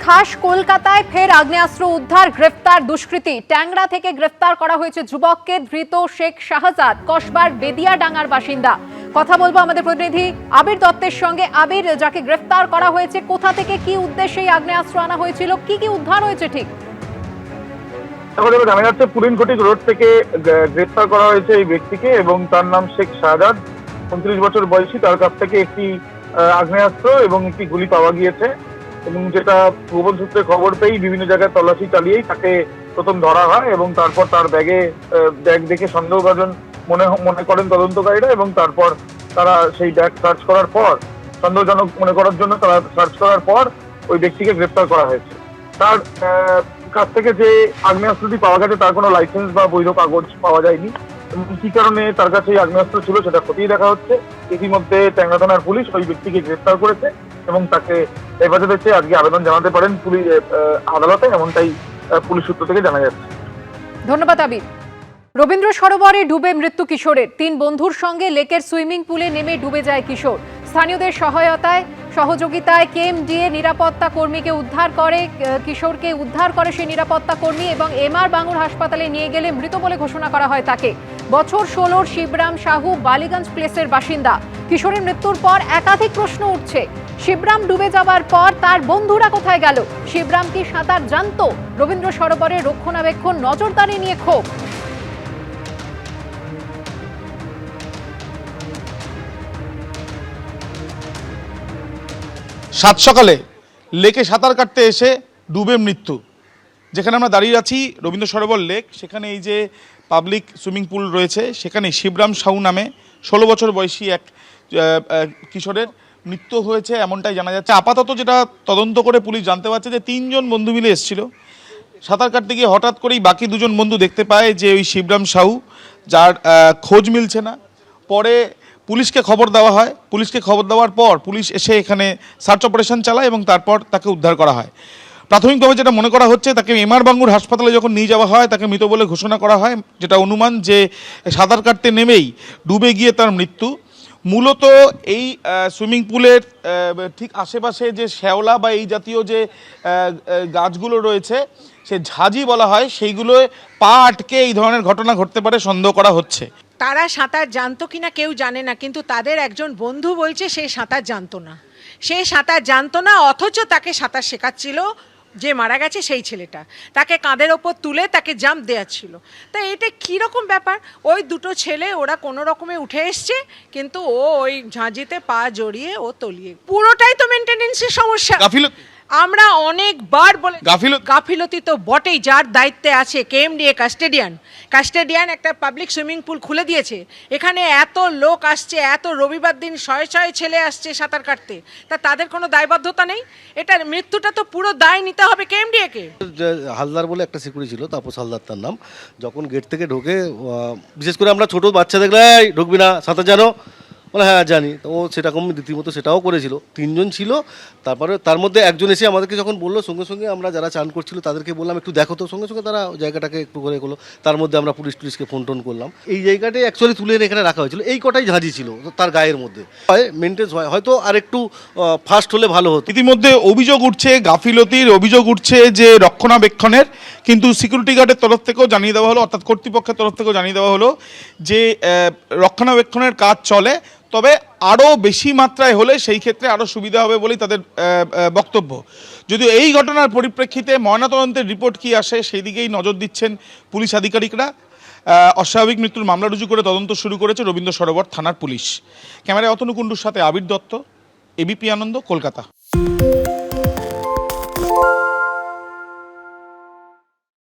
খাস কলকাতায় ফের আগ্নেয়াস্ত্র উদ্ধার, গ্রেফতার দুষ্কৃতী। ট্যাংরা থেকে গ্রেফতার করা হয়েছে যুবককে। ধৃত শেখ শাহজাদ, কসবার বেদিয়াডাঙ্গার বাসিন্দা। কথা বলবো আমাদের প্রতিনিধি আবির দত্তের সঙ্গে। আবির, যাকে গ্রেফতার করা হয়েছে, কোথা থেকে কি উদ্দেশ্যে এই আগ্নেয়াস্ত্র আনা হয়েছিল, কি কি উদ্ধার হয়েছে ঠিক? জানা যাচ্ছে পুলিনকোটি রোড থেকে গ্রেফতার করা হয়েছে এই ব্যক্তিকে এবং তার নাম শেখ শাহজাদ, 29 বছর বয়সী। তার কাছ থেকে একটি আগ্নেয়াস্ত্র এবং একটি গুলি পাওয়া গিয়েছে এবং যেটা গোপন সূত্রে খবর পেয়েই বিভিন্ন জায়গায় তল্লাশি চালিয়েই তাকে প্রথম ধরা হয় এবং তারপর তার ব্যাগ দেখে সন্দেহভাজন মনে করেন তদন্তকারীরা এবং তারপর তারা সেই ব্যাগ সার্চ করার পর, সন্দেহজনক মনে করার জন্য তারা সার্চ করার পর ওই ব্যক্তিকে গ্রেফতার করা হয়েছে। তার কাছ থেকে যে আগ্নেয়াস্ত্রটি পাওয়া গেছে তার কোনো লাইসেন্স বা বৈধ কাগজ পাওয়া যায়নি এবং কি কারণে তার কাছে এই আগ্নেয়াস্ত্র ছিল সেটা খতিয়ে দেখা হচ্ছে। ইতিমধ্যে ট্যাংরা থানার পুলিশ ওই ব্যক্তিকে গ্রেফতার করেছে এবং তাকে হেফাজতে চেয়ে আজকে আবেদন জানাতে পারেন পুলিশ আদালতে, এমনটাই পুলিশ সূত্র থেকে জানা যাচ্ছে। ধন্যবাদ আবির। রবীন্দ্র সরোবরে ডুবে মৃত্যু কিশোরের। 3 বন্ধুর সঙ্গে লেকের সুইমিং পুলে নেমে ডুবে যায় কিশোর। স্থানীয়দের সহযোগিতায় কেএমডিএ নিরাপত্তা কর্মীকে উদ্ধার করে, কিশোরকে উদ্ধার করে সেই নিরাপত্তা কর্মী এবং এমআর বাঙুর হাসপাতালে নিয়ে গেলে মৃত বলে ঘোষণা করা হয় তাকে। বছর 16 শিবরাম সাহু বালিগঞ্জ প্লেসের বাসিন্দা। কিশোরের মৃত্যুর পর একাধিক প্রশ্ন উঠছে। শিবরাম ডুবে যাওয়ার পর তার বন্ধুরা কোথায় গেল? শিবরাম কি সাঁতার জানতো? রবীন্দ্র সরোবরের রক্ষণাবেক্ষণ নজরদারি নিয়ে ক্ষোভ। সাত সকালে লেকে সাঁতার কাটতে এসে ডুবে মৃত্যু। যেখানে আমরা দাঁড়িয়ে আছি রবীন্দ্র সরোবর লেক, সেখানে এই যে পাবলিক সুইমিং পুল রয়েছে সেখানে শিবরাম সাহু নামে 16 বছর বয়সী এক কিশোরের মৃত্যু হয়েছে এমনটাই জানা যাচ্ছে। আপাতত যেটা তদন্ত করে পুলিশ জানতে পারছে যে 3 জন বন্ধু মিলে এসেছিল সাঁতার কাটতে গিয়ে হঠাৎ করেই বাকি 2 জন বন্ধু দেখতে পায় যে ওই শিবরাম সাহু, যার খোঁজ মিলছে না। পরে পুলিশকে খবর দেওয়া হয়। পুলিশকে খবর দেওয়ার পর পুলিশ এসে এখানে সার্চ অপারেশন চালায় এবং তারপর তাকে উদ্ধার করা হয়। প্রাথমিকভাবে যেটা মনে করা হচ্ছে, তাকে এমআর বাঙ্গুর হাসপাতালে যখন নিয়ে যাওয়া হয় তাকে মৃত বলে ঘোষণা করা হয়। যেটা অনুমান যে সাঁতার কাটতে নেমেই ডুবে গিয়ে তার মৃত্যু। মূলত এই সুইমিং পুলের ঠিক আশেপাশে যে শ্যাওলা বা এই জাতীয় যে গাছগুলো রয়েছে, সে ঝাঁঝি বলা হয়, সেইগুলোয় পা আটকে এই ধরনের ঘটনা ঘটতে পারে সন্দেহ করা হচ্ছে। তারা সাঁতার জানতো কিনা কেউ জানে না, কিন্তু তাদের একজন বন্ধু বলছে সে সাঁতার জানতো না। সে সাঁতার জানতো না, অথচ তাকে সাঁতার শেখাচ্ছিল যে মারা গেছে সেই ছেলেটা। তাকে কাঁধের ওপর তুলে তাকে জাম্প দেওয়াচ্ছিল। তা এটা কীরকম ব্যাপার? ওই 2টো ছেলে ওরা কোনো রকমে উঠে এসছে, কিন্তু ও ওই ঝাঁঝিতে পা জড়িয়ে ও তলিয়ে। পুরোটাই তো মেনটেনেন্সের সমস্যা। আমরা অনেকবার বলে গাফিলতি তো বটেই। যার দায়িত্বে আছে কেএমডিএ কাস্টেডিয়ান একটা পাবলিক সুইমিং পুল খুলে দিয়েছে। এখানে এত লোক আসছে, এত রবিবার দিন শয়ে ছেলে আসছে সাঁতার কাটতে, তা তাদের কোনো দায়বদ্ধতা নেই? এটার মৃত্যুটা তো পুরো দায় নিতে হবে কেএমডিএকে। হালদার বলে একটা সিকিউরিটি ছিল, তাপস হালদার তার নাম। যখন গেট থেকে ঢোকে, বিশেষ করে আমরা ছোট বাচ্চা দেখলে ঢুকবি না, সাঁতার জানো? বলে হ্যাঁ জানি। তো ও সেরকম রীতিমতো সেটাও করেছিল। 3 জন ছিল। তারপরে তার মধ্যে একজন এসে আমাদেরকে যখন বললো, সঙ্গে সঙ্গে আমরা যারা চান করছিল তাদেরকে বললাম একটু দেখো তো। সঙ্গে সঙ্গে তারা জায়গাটাকে একটু করে করলো। তার মধ্যে আমরা পুলিশকে ফোন করলাম। এই জায়গাটাই অ্যাকচুয়ালি তুলে এখানে রাখা হয়েছিল। এই কটাই ঝাঁঝি ছিল তার গায়ের মধ্যে। মেনটেন্স হয়, হয়তো আর একটু ফাস্ট হলে ভালো হতো। ইতিমধ্যে অভিযোগ উঠছে গাফিলতির, অভিযোগ উঠছে যে রক্ষণাবেক্ষণের, কিন্তু সিকিউরিটি গার্ডের তরফ থেকেও জানিয়ে দেওয়া হলো, অর্থাৎ কর্তৃপক্ষের তরফ থেকেও জানিয়ে দেওয়া হলো যে রক্ষণাবেক্ষণের কাজ চলে, তবে আরও বেশি মাত্রায় হলে সেই ক্ষেত্রে আরও সুবিধা হবে বলেই তাদের বক্তব্য। যদিও এই ঘটনার পরিপ্রেক্ষিতে ময়নাতদন্তের রিপোর্ট কি আসে সেই দিকেই নজর দিচ্ছেন পুলিশ আধিকারিকরা। অস্বাভাবিক মৃত্যুর মামলা রুজু করে তদন্ত শুরু করেছে রবীন্দ্র সরোবর থানার পুলিশ। ক্যামেরায় অতনু কুণ্ডুর সাথে আবির দত্ত, এবিপি আনন্দ, কলকাতা।